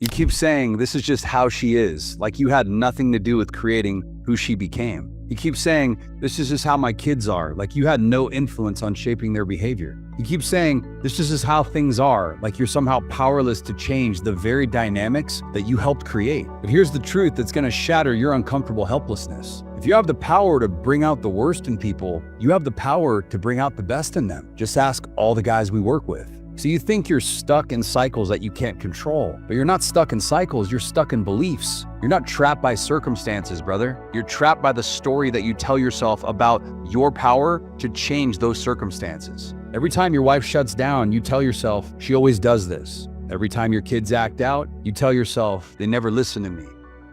You keep saying this is just how she is, like you had nothing to do with creating who she became. You keep saying this is just how my kids are, like you had no influence on shaping their behavior. You keep saying this is just how things are, like you're somehow powerless to change the very dynamics that you helped create. But here's the truth that's going to shatter your uncomfortable helplessness. If you have the power to bring out the worst in people, you have the power to bring out the best in them. Just ask all the guys we work with. So you think you're stuck in cycles that you can't control, but you're not stuck in cycles, you're stuck in beliefs. You're not trapped by circumstances, brother. You're trapped by the story that you tell yourself about your power to change those circumstances. Every time your wife shuts down, you tell yourself, she always does this. Every time your kids act out, you tell yourself, they never listen to me.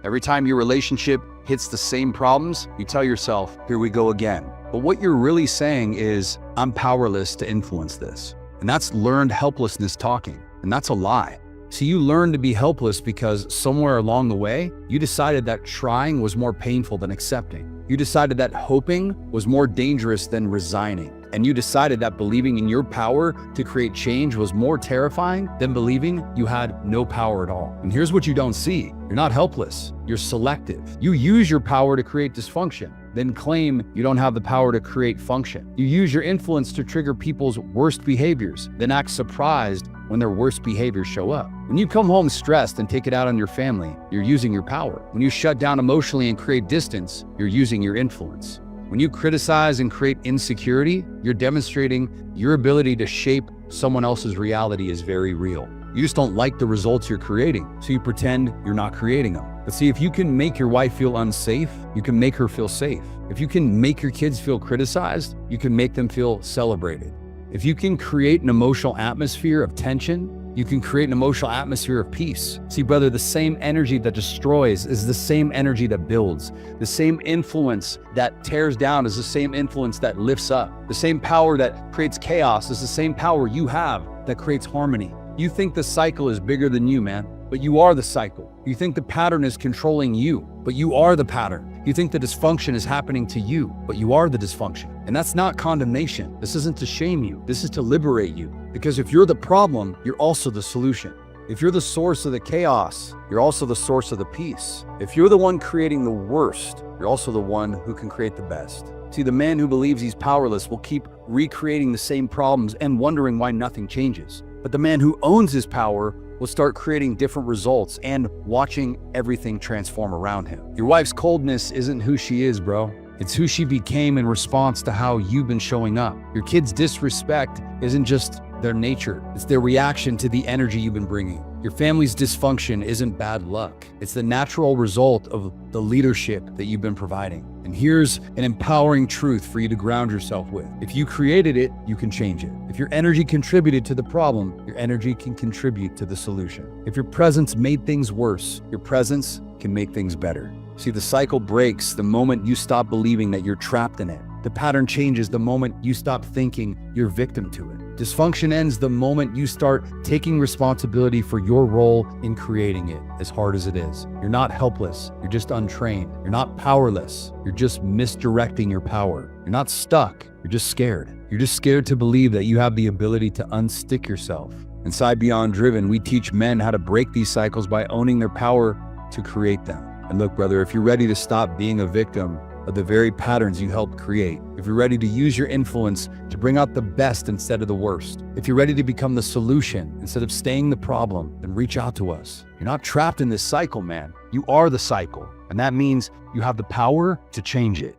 Every time your relationship hits the same problems, you tell yourself, here we go again. But what you're really saying is, I'm powerless to influence this. And that's learned helplessness talking, and that's a lie. So you learned to be helpless because somewhere along the way, you decided that trying was more painful than accepting. You decided that hoping was more dangerous than resigning. And you decided that believing in your power to create change was more terrifying than believing you had no power at all. And here's what you don't see. You're not helpless, you're selective. You use your power to create dysfunction, then claim you don't have the power to create function. You use your influence to trigger people's worst behaviors, then act surprised when their worst behaviors show up. When you come home stressed and take it out on your family, you're using your power. When you shut down emotionally and create distance, you're using your influence. When you criticize and create insecurity, you're demonstrating your ability to shape someone else's reality is very real. You just don't like the results you're creating, so you pretend you're not creating them. But see, if you can make your wife feel unsafe, you can make her feel safe. If you can make your kids feel criticized, you can make them feel celebrated. If you can create an emotional atmosphere of tension, you can create an emotional atmosphere of peace. See, brother, the same energy that destroys is the same energy that builds. The same influence that tears down is the same influence that lifts up. The same power that creates chaos is the same power you have that creates harmony. You think the cycle is bigger than you, man, but you are the cycle. You think the pattern is controlling you, but you are the pattern. You think the dysfunction is happening to you, but you are the dysfunction. And that's not condemnation. This isn't to shame you. This is to liberate you. Because if you're the problem, you're also the solution. If you're the source of the chaos, you're also the source of the peace. If you're the one creating the worst, you're also the one who can create the best. See, the man who believes he's powerless will keep recreating the same problems and wondering why nothing changes. But the man who owns his power will start creating different results and watching everything transform around him. Your wife's coldness isn't who she is, bro. It's who she became in response to how you've been showing up. Your kids' disrespect isn't just their nature. It's their reaction to the energy you've been bringing. Your family's dysfunction isn't bad luck. It's the natural result of the leadership that you've been providing. And here's an empowering truth for you to ground yourself with. If you created it, you can change it. If your energy contributed to the problem, your energy can contribute to the solution. If your presence made things worse, your presence can make things better. See, the cycle breaks the moment you stop believing that you're trapped in it. The pattern changes the moment you stop thinking you're victim to it. Dysfunction ends the moment you start taking responsibility for your role in creating it, as hard as it is. You're not helpless, you're just untrained. You're not powerless, you're just misdirecting your power. You're not stuck, you're just scared. You're just scared to believe that you have the ability to unstick yourself. Inside Beyond Driven, we teach men how to break these cycles by owning their power to create them. And look, brother, if you're ready to stop being a victim of the very patterns you helped create, if you're ready to use your influence to bring out the best instead of the worst, if you're ready to become the solution instead of staying the problem, then reach out to us. You're not trapped in this cycle, man. You are the cycle. And that means you have the power to change it.